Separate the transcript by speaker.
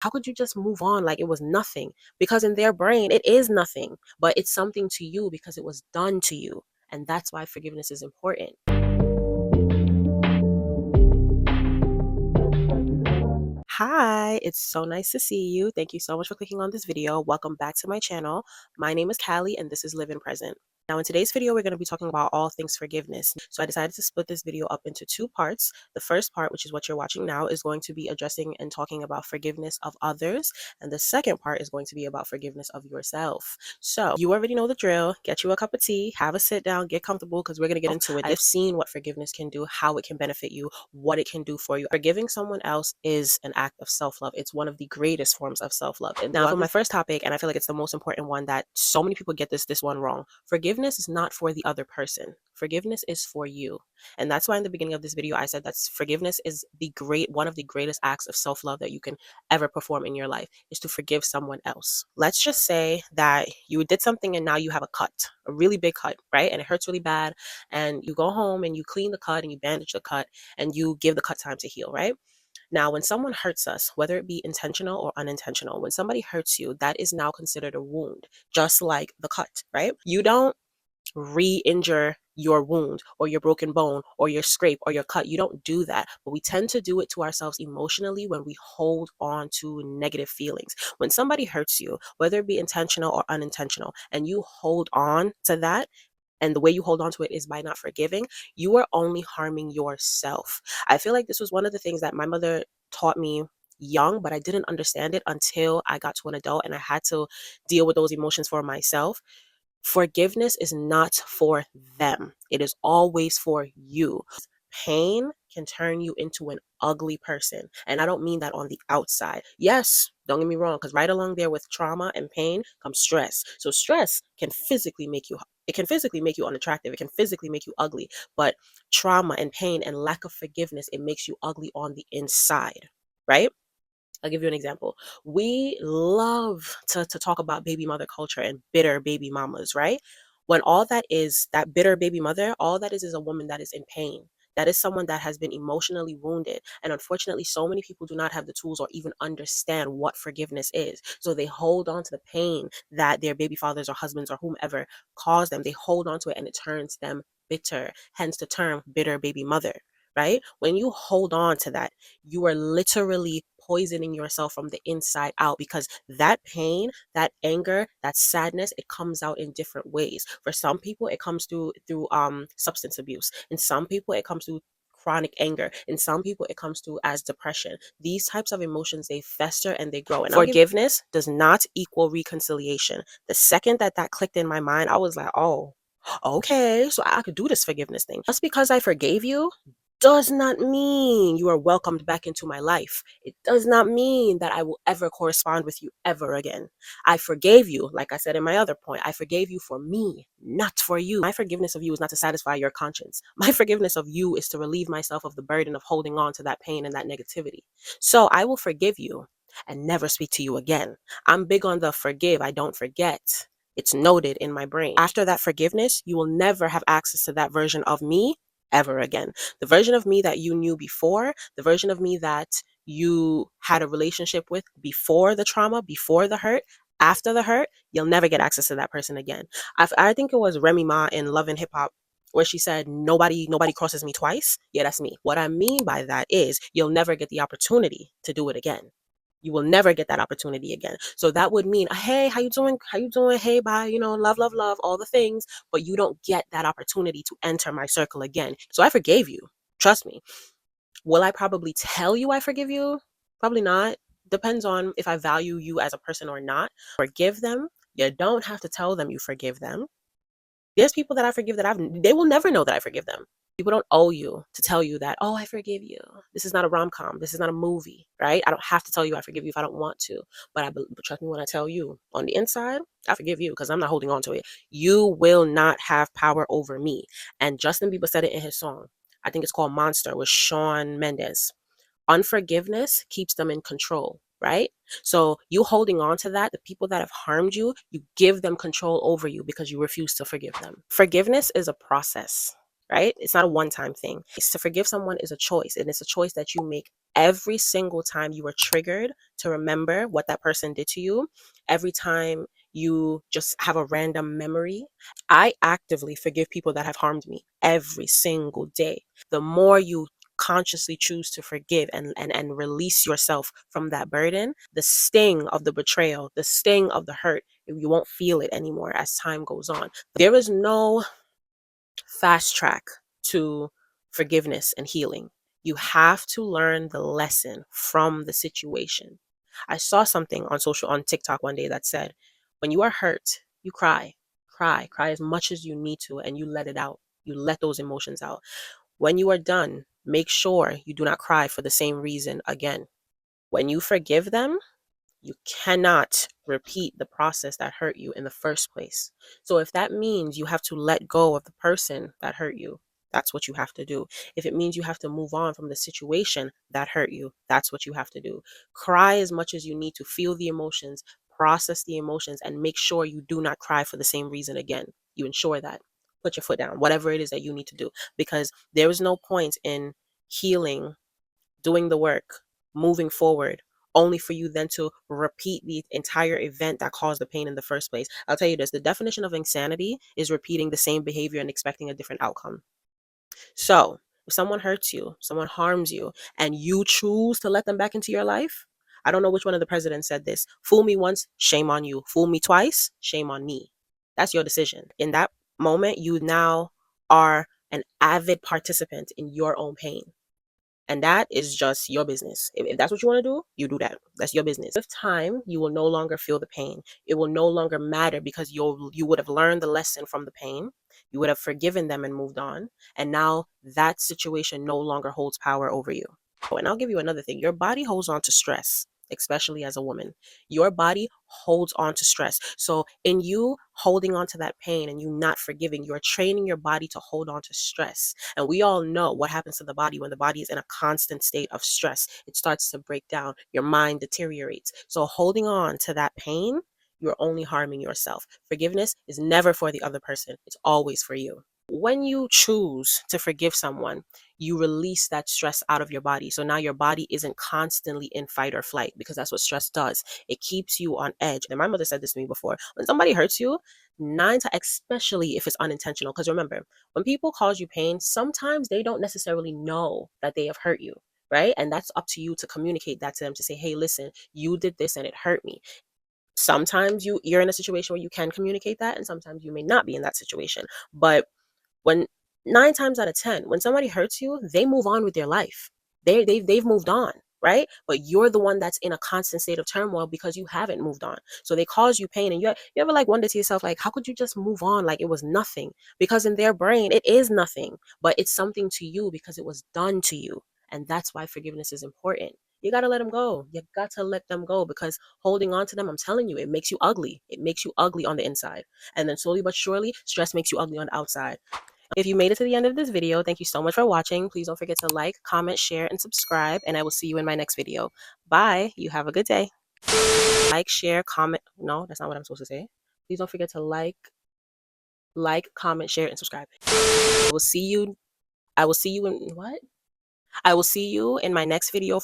Speaker 1: How could you just move on like it was nothing? Because in their brain, it is nothing, but it's something to you because it was done to you. And that's why forgiveness is important. Hi, it's so nice to see you. Thank you so much for clicking on this video. Welcome back to my channel. My name is Callie and this is Live in Present. Now, in today's video, we're going to be talking about all things forgiveness. So I decided to split this video up into two parts. The first part, which is what you're watching now, is going to be addressing and talking about forgiveness of others. And the second part is going to be about forgiveness of yourself. So you already know the drill. Get you a cup of tea, have a sit down, get comfortable because we're going to get into it. I've seen what forgiveness can do, how it can benefit you, what it can do for you. Forgiving someone else is an act of self-love. It's one of the greatest forms of self-love. And now for my first topic, and I feel like it's the most important one that so many people get this one wrong. Forgiveness is not for the other person. Forgiveness is for you. And that's why in the beginning of this video, I said that forgiveness is one of the greatest acts of self-love that you can ever perform in your life, is to forgive someone else. Let's just say that you did something and now you have a cut, a really big cut, right? And it hurts really bad. And you go home and you clean the cut and you bandage the cut and you give the cut time to heal, right? Now, when someone hurts us, whether it be intentional or unintentional, when somebody hurts you, that is now considered a wound, just like the cut, right? You don't re-injure your wound or your broken bone or your scrape or your cut. You don't do that, but we tend to do it to ourselves emotionally when we hold on to negative feelings. When somebody hurts you, whether it be intentional or unintentional, and you hold on to that, and the way you hold on to it is by not forgiving, you are only harming yourself. I feel like this was one of the things that my mother taught me young, but I didn't understand it until I got to an adult and I had to deal with those emotions for myself. Forgiveness is not for them. It is always for you. Pain can turn you into an ugly person. And I don't mean that on the outside. Yes, don't get me wrong, because right along there with trauma and pain comes stress. So stress can physically make you unattractive. It can physically make you ugly. But trauma and pain and lack of forgiveness, it makes you ugly on the inside, right? I'll give you an example. We love to talk about baby mother culture and bitter baby mamas, right? When all that is, that bitter baby mother, all that is a woman that is in pain. That is someone that has been emotionally wounded. And unfortunately, so many people do not have the tools or even understand what forgiveness is. So they hold on to the pain that their baby fathers or husbands or whomever caused them. They hold on to it and it turns them bitter, hence the term bitter baby mother, right? When you hold on to that, you are literally poisoning yourself from the inside out, because that pain, that anger, that sadness, it comes out in different ways. For some people, it comes through substance abuse. In some people, it comes through chronic anger. In some people, it comes through as depression. These types of emotions, they fester and they grow. And forgiveness does not equal reconciliation. The second that clicked in my mind, I was like, oh, okay, so I could do this forgiveness thing. Just because I forgave you does not mean you are welcomed back into my life. It does not mean that I will ever correspond with you ever again. I forgave you, like I said in my other point, I forgave you for me, not for you. My forgiveness of you is not to satisfy your conscience. My forgiveness of you is to relieve myself of the burden of holding on to that pain and that negativity. So I will forgive you and never speak to you again. I'm big on the forgive, I don't forget. It's noted in my brain. After that forgiveness, you will never have access to that version of me ever again. The version of me that you knew before, the version of me that you had a relationship with before the trauma, before the hurt, after the hurt, you'll never get access to that person again. I think it was Remy Ma in Love and Hip Hop where she said, nobody crosses me twice. Yeah, that's me. What I mean by that is you'll never get the opportunity to do it again. You will never get that opportunity again. So that would mean, hey, how you doing? How you doing? Hey, bye, love, love, love, all the things, but you don't get that opportunity to enter my circle again. So I forgave you. Trust me. Will I probably tell you I forgive you? Probably not. Depends on if I value you as a person or not. Forgive them. You don't have to tell them you forgive them. There's people that I forgive they will never know that I forgive them. People don't owe you to tell you that, oh, I forgive you. This is not a rom-com. This is not a movie, right? I don't have to tell you I forgive you if I don't want to. But trust me when I tell you, on the inside, I forgive you because I'm not holding on to it. You will not have power over me. And Justin Bieber said it in his song. I think it's called Monster with Shawn Mendes. Unforgiveness keeps them in control, right? So you holding on to that, the people that have harmed you, you give them control over you because you refuse to forgive them. Forgiveness is a process. right? It's not a one-time thing. To forgive someone is a choice, and it's a choice that you make every single time you are triggered to remember what that person did to you, every time you just have a random memory. I actively forgive people that have harmed me every single day. The more you consciously choose to forgive and release yourself from that burden, the sting of the betrayal, the sting of the hurt, you won't feel it anymore as time goes on. There is no fast track to forgiveness and healing. You have to learn the lesson from the situation. I saw something on TikTok one day that said, when you are hurt, you cry. Cry as much as you need to, and you let it out. You let those emotions out. When you are done, make sure you do not cry for the same reason again. When you forgive them, you cannot repeat the process that hurt you in the first place. So if that means you have to let go of the person that hurt you, that's what you have to do. If it means you have to move on from the situation that hurt you, that's what you have to do. Cry as much as you need to, feel the emotions, process the emotions, and make sure you do not cry for the same reason again. You ensure that. Put your foot down, whatever it is that you need to do, because there is no point in healing, doing the work, moving forward, only for you then to repeat the entire event that caused the pain in the first place. I'll tell you this, the definition of insanity is repeating the same behavior and expecting a different outcome. So, if someone hurts you, someone harms you, and you choose to let them back into your life, I don't know which one of the presidents said this. Fool me once, shame on you. Fool me twice, shame on me. That's your decision. In that moment, you now are an avid participant in your own pain. And that is just your business. If that's what you want to do, you do that. That's your business. With time, you will no longer feel the pain. It will no longer matter because you would have learned the lesson from the pain. You would have forgiven them and moved on. And now that situation no longer holds power over you. Oh, and I'll give you another thing. Your body holds on to stress, especially as a woman. Your body holds on to stress. So in you holding on to that pain and you not forgiving, you're training your body to hold on to stress. And we all know what happens to the body when the body is in a constant state of stress. It starts to break down. Your mind deteriorates. So holding on to that pain, you're only harming yourself. Forgiveness is never for the other person. It's always for you. When you choose to forgive someone, you release that stress out of your body. So now your body isn't constantly in fight or flight, because that's what stress does. It keeps you on edge. And my mother said this to me before. When somebody hurts you, especially if it's unintentional, because remember, when people cause you pain, sometimes they don't necessarily know that they have hurt you, right? And that's up to you to communicate that to them, to say, hey, listen, you did this and it hurt me. Sometimes you're in a situation where you can communicate that, and sometimes you may not be in that situation. But when 9 times out of 10, when somebody hurts you, they move on with their life. They've moved on, right? But you're the one that's in a constant state of turmoil because you haven't moved on. So they cause you pain, and you ever like wonder to yourself, like, how could you just move on like it was nothing? Because in their brain, it is nothing, but it's something to you because it was done to you. And that's why forgiveness is important. You got to let them go. You got to let them go, because holding on to them, I'm telling you, it makes you ugly. It makes you ugly on the inside. And then slowly but surely, stress makes you ugly on the outside. If you made it to the end of this video, thank you so much for watching. Please don't forget to like, comment, share, and subscribe, and I will see you in my next video. Bye. You have a good day. Like, share, comment. No, that's not what I'm supposed to say. Please don't forget to like, comment, share, and subscribe. I will see you in what? I will see you in my next video.